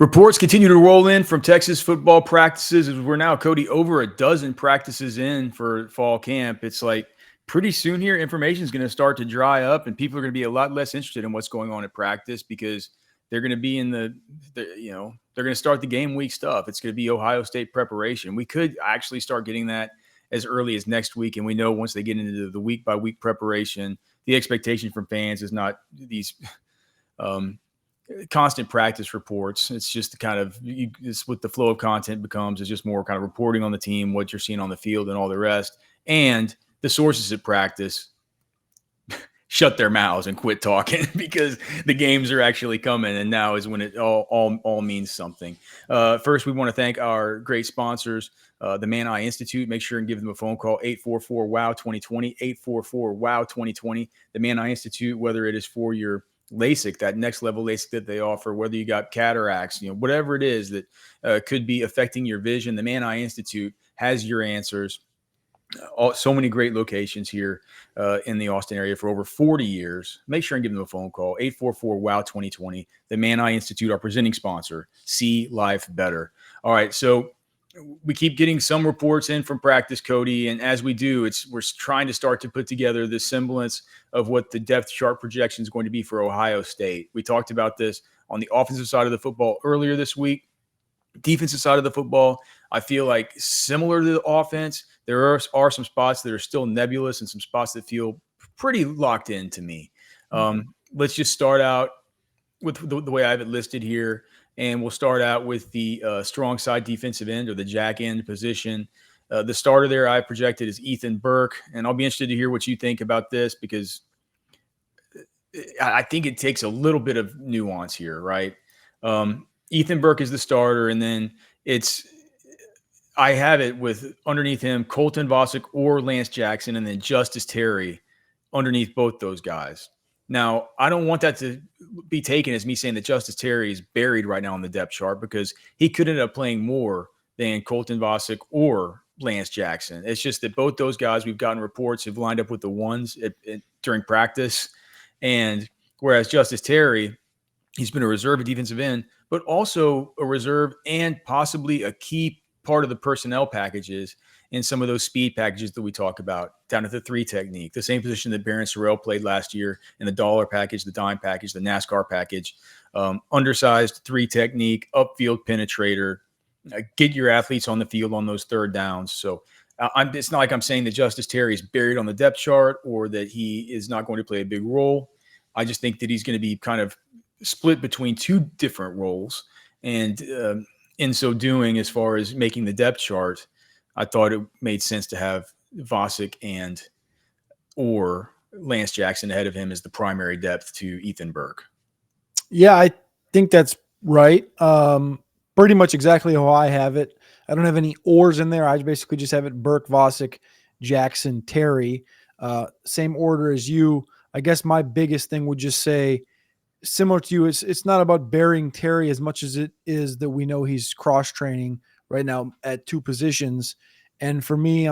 Reports continue to roll in from Texas football practices as we're now, Cody, over a dozen practices in for fall camp. It's like pretty soon here, information is going to start to dry up and people are going to be a lot less interested in what's going on at practice because they're going to be in they're going to start the game week stuff. It's going to be Ohio State preparation. We could actually start getting that as early as next week. And we know once they get into the week by week preparation, the expectation from fans is not these constant practice reports. It's just the kind of it's what the flow of content becomes is just more kind of reporting on the team, what you're seeing on the field and all the rest. And the sources at practice shut their mouths and quit talking because the games are actually coming. And now is when it all means something. First, we want to thank our great sponsors, the Man Eye Institute. Make sure and give them a phone call, 844-WOW-2020, 844-WOW-2020. The Man Eye Institute, whether it is for your LASIK, that next level LASIK that they offer, whether you got cataracts, whatever it is that could be affecting your vision, the Man Eye Institute has your answers. So many great locations here in the Austin area for over 40 years. Make sure and give them a phone call, 844-WOW-2020. The Man Eye Institute, our presenting sponsor. See life better. All right, so we keep getting some reports in from practice, Cody, and as we do, we're trying to start to put together the semblance of what the depth chart projection is going to be for Ohio State. We talked about this on the offensive side of the football earlier this week. Defensive side of the football, I feel like similar to the offense, there are some spots that are still nebulous and some spots that feel pretty locked in to me. Let's just start out with the way I have it listed here. And we'll start out with the strong side defensive end or the jack end position. The starter there I projected is Ethan Burke. And I'll be interested to hear what you think about this because I think it takes a little bit of nuance here, right? Ethan Burke is the starter. And then I have it with underneath him, Colton Vasek or Lance Jackson, and then Justice Terry underneath both those guys. Now, I don't want that to be taken as me saying that Justice Terry is buried right now on the depth chart because he could end up playing more than Colton Vasek or Lance Jackson. It's just that both those guys we've gotten reports have lined up with the ones during practice. And whereas Justice Terry, he's been a reserve at defensive end, but also a reserve and possibly a key part of the personnel packages in some of those speed packages that we talk about down at the 3 technique, the same position that Barron Sorrell played last year in the dollar package, the dime package, the NASCAR package, undersized 3 technique, upfield penetrator, get your athletes on the field on those third downs. So it's not like I'm saying that Justice Terry is buried on the depth chart or that he is not going to play a big role. I just think that he's going to be kind of split between 2 different roles. And in so doing, as far as making the depth chart, I thought it made sense to have Vasek or Lance Jackson ahead of him as the primary depth to Ethan Burke. Yeah, I think that's right. Pretty much exactly how I have it. I don't have any ors in there. I basically just have it Burke, Vasek, Jackson, Terry. Same order as you. I guess my biggest thing would just say, similar to you, it's not about burying Terry as much as it is that we know he's cross-training right now at 2 positions. And for me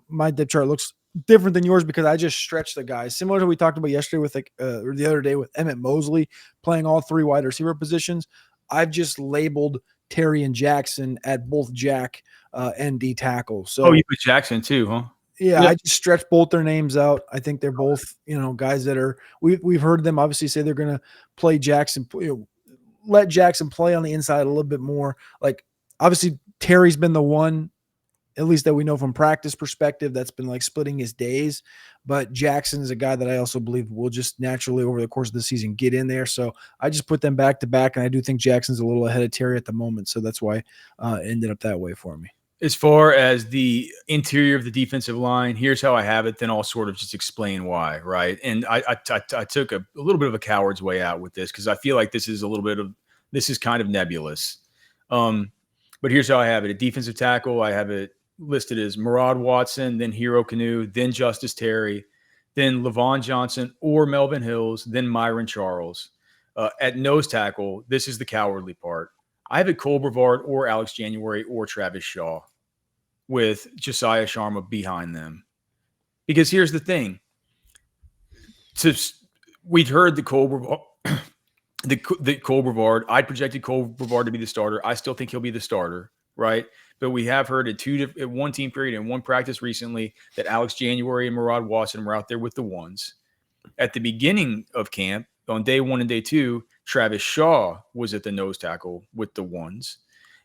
my depth chart looks different than yours because I just stretch the guys similar to what we talked about yesterday with or the other day with Emmett Mosley playing all 3 wide receiver positions. I've just labeled Terry and Jackson at both jack and D tackle. So you put Jackson too, huh? Yeah, I just stretch both their names out. I think they're both, guys that are we've heard them obviously say they're going to play Jackson, let Jackson play on the inside a little bit more. Like obviously Terry's been the one, at least that we know from practice perspective, that's been like splitting his days. But Jackson is a guy that I also believe will just naturally over the course of the season get in there. So I just put them back to back, and I do think Jackson's a little ahead of Terry at the moment. So that's why it ended up that way for me. As far as the interior of the defensive line, here's how I have it. Then I'll sort of just explain why, right? And I took a little bit of a coward's way out with this because I feel like this is kind of nebulous. But here's how I have it. At defensive tackle, I have it listed as Murad Watson, then Hero Canoe, then Justice Terry, then Levon Johnson or Melvin Hills, then Myron Charles. At nose tackle, this is the cowardly part. I have it Cole Brevard or Alex January or Travis Shaw with Josiah Sharma behind them. Because here's the thing. We'd heard the Cole Brevard, the Cole Brevard. I projected Cole Brevard to be the starter. I still think he'll be the starter, right? But we have heard at one team period and one practice recently that Alex January and Murad Watson were out there with the ones. At the beginning of camp, on day one and day two, Travis Shaw was at the nose tackle with the ones.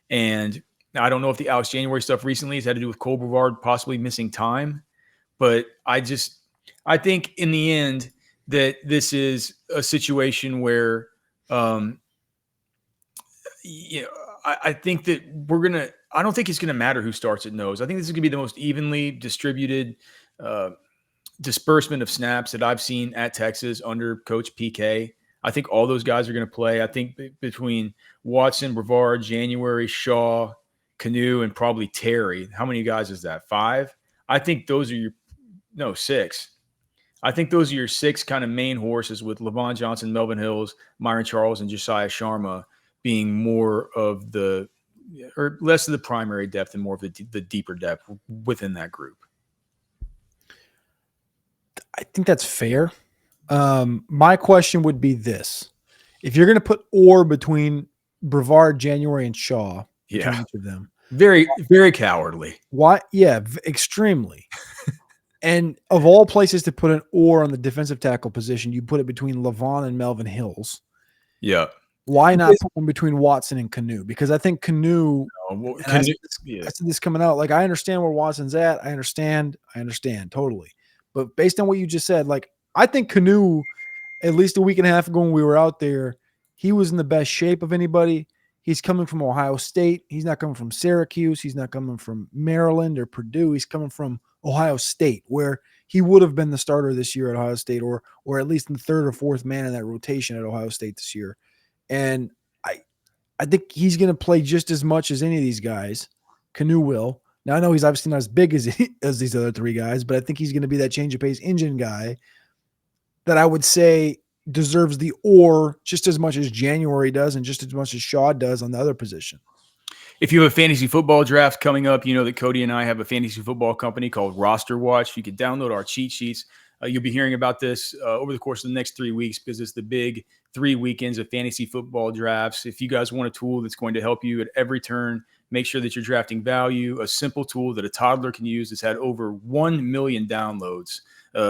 And I don't know if the Alex January stuff recently has had to do with Cole Brevard possibly missing time, but I think in the end that this is a situation where, um, you know, I think that I don't think it's gonna matter who starts at nose. I think this is gonna be the most evenly distributed uh, disbursement of snaps that I've seen at Texas under Coach PK. I think all those guys are going to play. I think between Watson, Brevard, January, Shaw, Canoe, and probably Terry. How many guys is that? 5? I think those are six. I think those are your 6 kind of main horses with Levon Johnson, Melvin Hills, Myron Charles, and Josiah Sharma being more of or less of the primary depth and more of the deeper depth within that group. I think that's fair. My question would be this: if you're going to put Orr between Brevard, January, and Shaw, between each of them, very, very cowardly. Why? Yeah, extremely. And of all places to put an Orr on the defensive tackle position, you put it between Levon and Melvin Hills. Yeah. Why not put one between Watson and Canoe? Because I think Canoe, I said this coming out, like I understand where Watson's at. I understand totally. But based on what you just said, like I think Canoe, at least a week and a half ago when we were out there, he was in the best shape of anybody. He's coming from Ohio State. He's not coming from Syracuse. He's not coming from Maryland or Purdue. He's coming from Ohio State, where he would have been the starter this year at Ohio State, or at least in the third or fourth man in that rotation at Ohio State this year. And I think he's going to play just as much as any of these guys. Canoe will. Now, I know he's obviously not as big as these other 3 guys, but I think he's going to be that change of pace engine guy that I would say deserves the Orr just as much as January does and just as much as Shaw does on the other position. If you have a fantasy football draft coming up, you know that Cody and I have a fantasy football company called Roster Watch. You can download our cheat sheets. You'll be hearing about this over the course of the next 3 weeks because it's the big 3 weekends of fantasy football drafts. If you guys want a tool that's going to help you at every turn, make sure that you're drafting value, a simple tool that a toddler can use that's had over 1 million downloads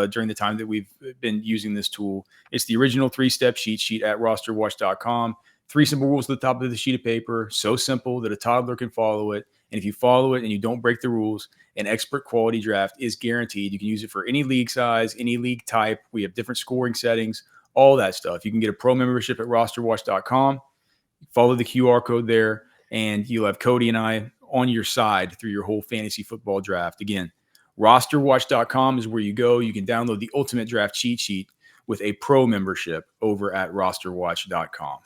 during the time that we've been using this tool. It's the original 3-step cheat sheet at rosterwatch.com. 3 simple rules at the top of the sheet of paper, so simple that a toddler can follow it. And if you follow it and you don't break the rules, an expert quality draft is guaranteed. You can use it for any league size, any league type. We have different scoring settings, all that stuff. You can get a pro membership at rosterwatch.com. Follow the QR code there, and you'll have Cody and I on your side through your whole fantasy football draft. Again, rosterwatch.com is where you go. You can download the ultimate draft cheat sheet with a pro membership over at rosterwatch.com.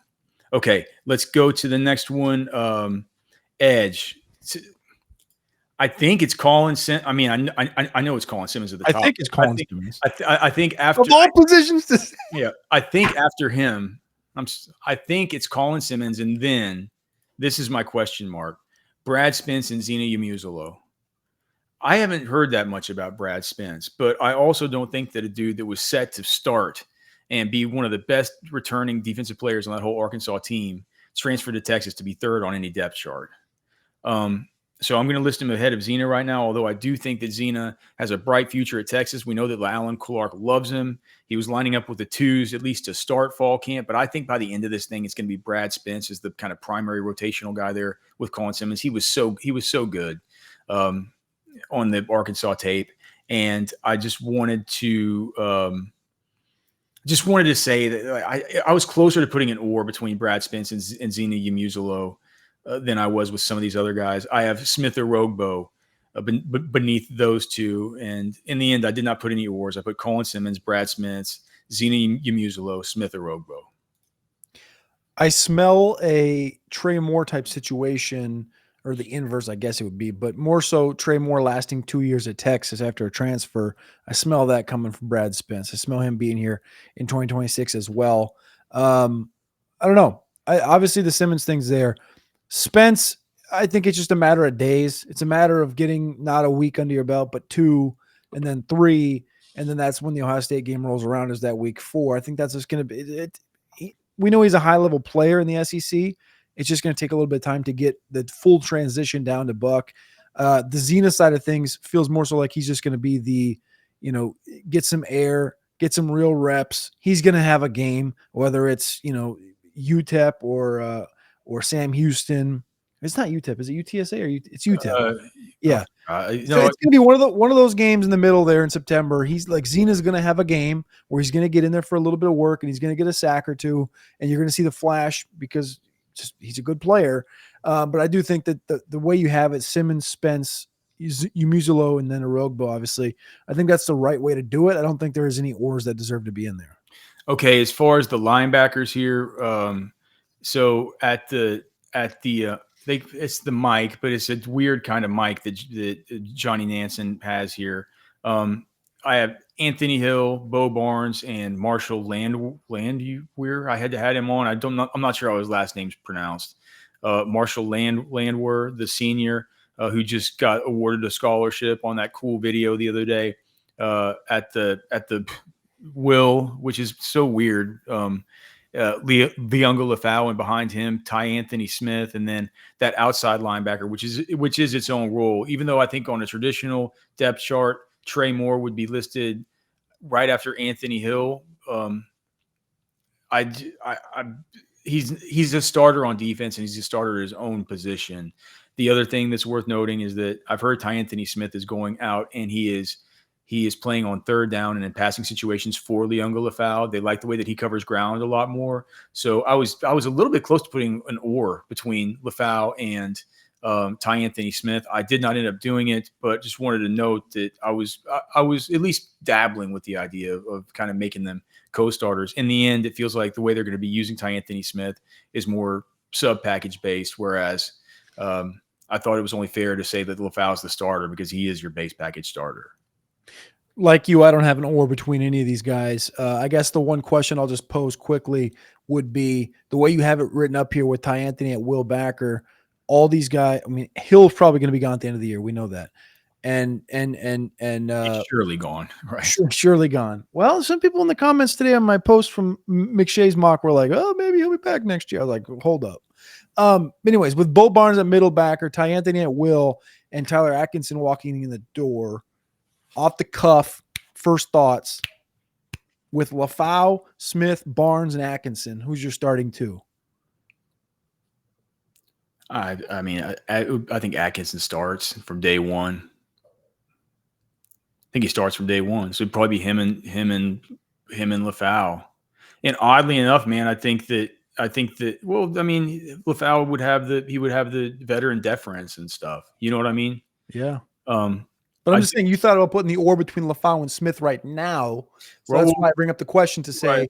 Okay, let's go to the next one. Edge. I think it's Colin Simmons. I mean, I know it's Colin Simmons at the top. I think it's Colin Simmons. I think after of all positions, I think after him, I think it's Colin Simmons, and then this is my question mark: Brad Spence and Zena Yamusalo. I haven't heard that much about Brad Spence, but I also don't think that a dude that was set to start and be one of the best returning defensive players on that whole Arkansas team transferred to Texas to be third on any depth chart. So I'm going to list him ahead of Zena right now, although I do think that Zena has a bright future at Texas. We know that Alan Clark loves him. He was lining up with the 2s at least to start fall camp, but I think by the end of this thing, it's going to be Brad Spence as the kind of primary rotational guy there with Colin Simmons. He was so good on the Arkansas tape, and I just wanted to say that I was closer to putting an or between Brad Spence and Zena Yamusalo than I was with some of these other guys. I have Smith or Rogbo beneath those 2. And in the end, I did not put any ors. I put Colin Simmons, Brad Spence, Zena Yamusalo, Smith or Rogbo. I smell a Trey Moore type situation, or the inverse, I guess it would be, but more so Trey Moore lasting 2 years at Texas after a transfer. I smell that coming from Brad Spence. I smell him being here in 2026 as well. I don't know. Obviously the Simmons thing's there. Spence, I think it's just a matter of days. It's a matter of getting not a week under your belt, but 2, and then 3, and then that's when the Ohio State game rolls around, is that week 4. I think that's just going to be it. we know he's a high level player in the SEC. It's just going to take a little bit of time to get the full transition down to Buck. The Zena side of things feels more so like he's just going to be get some air, get some real reps. He's going to have a game, whether it's UTEP or Sam Houston. It's not UTEP. Is it UTSA or it's UTEP? Yeah. So it's going to be one of those games in the middle there in September. He's like Zena's going to have a game where he's going to get in there for a little bit of work and he's going to get a sack or two, and you're going to see the flash because he's a good player. But I do think that the way you have it, Simmons, Spence, Umuzulo, and then Arogbo, obviously, I think that's the right way to do it. I don't think there is any ors that deserve to be in there. Okay, as far as the linebackers here, so it's the mic, but it's a weird kind of mic that Johnny Nansen has here. I have Anthony Hill, Bo Barnes, and Marshall Landwehr. I had him on. I'm not sure how his last name's pronounced. Marshall Landwehr, the senior, who just got awarded a scholarship on that cool video the other day at the Will, which is so weird. Liunga Lafau, and behind him, Ty Anthony Smith, and then that outside linebacker, which is its own role. Even though I think on a traditional depth chart, Trey Moore would be listed right after Anthony Hill. He's a starter on defense, and he's a starter at his own position. The other thing that's worth noting is that I've heard Ty Anthony Smith is going out, and he is playing on third down and in passing situations for Liunga Lafau. They like the way that he covers ground a lot more. So I was a little bit close to putting an or between Lafau and Ty Anthony Smith. I did not end up doing it, but just wanted to note that I was at least dabbling with the idea of kind of making them co-starters. In the end, it feels like the way they're going to be using Ty Anthony Smith is more sub-package based, whereas I thought it was only fair to say that Lafau is the starter because he is your base package starter. Like you, I don't have an or between any of these guys. I guess the one question I'll just pose quickly would be the way you have it written up here with Ty Anthony at Will Backer. All these guys, I mean, Hill's probably going to be gone at the end of the year. We know that. And It's surely gone, right? Surely gone. Well, some people in the comments today on my post from McShay's mock were like, oh, maybe he'll be back next year. I was like, hold up. Anyways, with Bo Barnes at middle backer, Ty Anthony at Will, and Tyler Atkinson walking in the door, off the cuff, first thoughts with Lafau, Smith, Barnes, and Atkinson. Who's your starting two? I think Atkinson starts from day one. I think he starts from day one, so it'd probably be him and Lafau. And oddly enough, man, I think that well, I mean, Lafau would have the veteran deference and stuff. You know what I mean? Yeah. But I'm just saying, you thought about putting the or between Lafau and Smith right now. So that's why I bring up the question to say,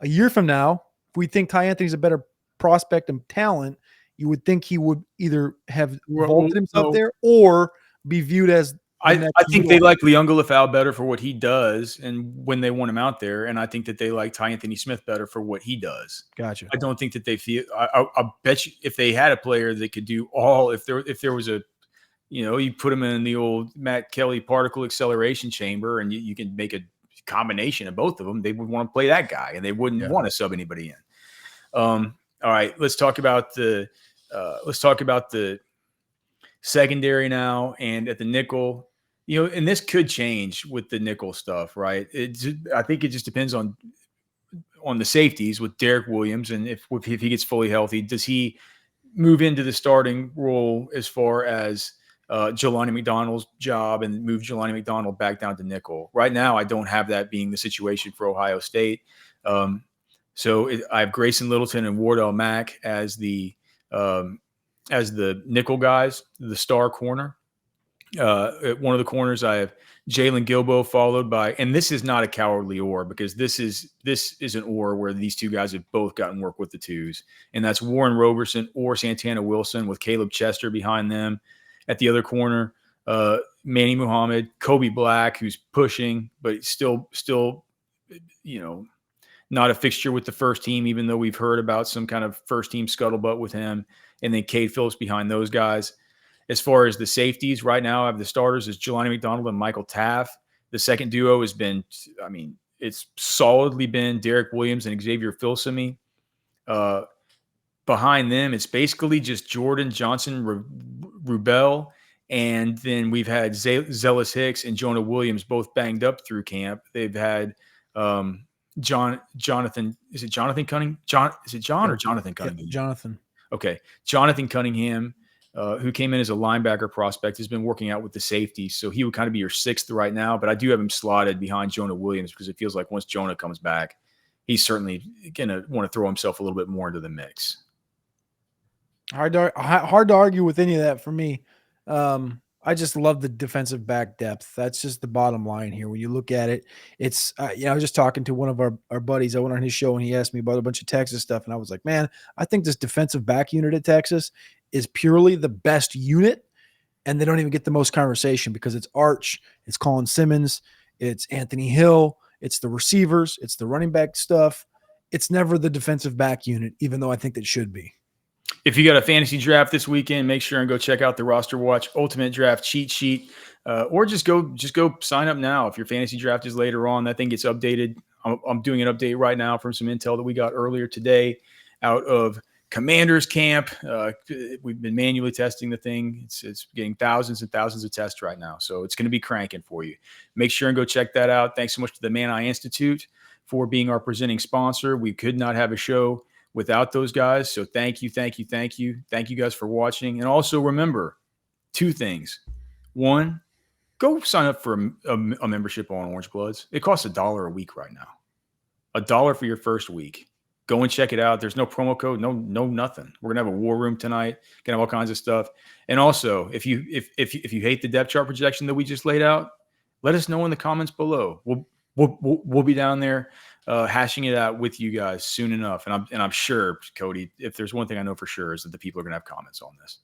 a year from now, if we think Ty Anthony's a better prospect and talent, you would think he would either have vaulted himself there or be viewed as. I think they like Liunga Lafau better for what he does and when they want him out there. And I think that they like Ty Anthony Smith better for what he does. Gotcha. I don't think that they feel, I bet you if they had a player that could do all, if there was a, you put him in the old Matt Kelly particle acceleration chamber and you can make a combination of both of them, they would want to play that guy and they wouldn't want to sub anybody in. All right, let's talk about the secondary now, and at the nickel, and this could change with the nickel stuff, right? I think it just depends on the safeties with Derek Williams, and if he gets fully healthy, does he move into the starting role as far as Jelani McDonald's job and move Jelani McDonald back down to nickel? Right now, I don't have that being the situation for Ohio State. So I have Grayson Littleton and Wardell Mack as the nickel guys, the star corner. At one of the corners, I have Jalen Gilbo, followed by, and this is not a cowardly or, because this is an or where these two guys have both gotten work with the twos, and that's Warren Roberson or Santana Wilson with Caleb Chester behind them. At the other corner, Manny Muhammad, Kobe Black, who's pushing, but still, not a fixture with the first team, even though we've heard about some kind of first team scuttlebutt with him. And then Cade Phillips behind those guys. As far as the safeties, right now I have the starters as Jelani McDonald and Michael Taff. The second duo has been, it's solidly been Derek Williams and Xavier Filsaime. Behind them, it's basically just Jordan, Johnson, Rubel, and then we've had Zealous Hicks and Jonah Williams both banged up through camp. They've had Jonathan. Is it Jonathan Cunningham? Is it John or Jonathan Cunningham? Yeah, Jonathan. Okay, Jonathan Cunningham, who came in as a linebacker prospect, has been working out with the safety, so he would kind of be your sixth right now. But I do have him slotted behind Jonah Williams because it feels like once Jonah comes back, he's certainly going to want to throw himself a little bit more into the mix. Hard to argue with any of that for me. I just love the defensive back depth. That's just the bottom line here. When you look at it, it's I was just talking to one of our buddies. I went on his show and he asked me about a bunch of Texas stuff, and I was like, man, I think this defensive back unit at Texas is purely the best unit, and they don't even get the most conversation because it's Arch, it's Colin Simmons, it's Anthony Hill, it's the receivers, it's the running back stuff. It's never the defensive back unit, even though I think it should be. If you got a fantasy draft this weekend, make sure and go check out the Roster Watch Ultimate Draft cheat sheet, or just go sign up now. If your fantasy draft is later on, that thing gets updated. I'm doing an update right now from some intel that we got earlier today out of Commanders camp. We've been manually testing the thing. It's getting thousands and thousands of tests right now, so it's going to be cranking for you. Make sure and go check that out. Thanks so much to the Man Eye Institute for being our presenting sponsor. We could not have a show without those guys. So thank you guys for watching. And also remember two things. One, go sign up for a membership on Orange Bloods. It costs $1 a week right now. $1 for your first week. Go and check it out. There's no promo code, no nothing. We're gonna have a war room tonight. Gonna have all kinds of stuff. And also, if you hate the depth chart projection that we just laid out, let us know in the comments below. We'll be down there hashing it out with you guys soon enough. And I'm sure, Cody, if there's one thing I know for sure is that the people are going to have comments on this.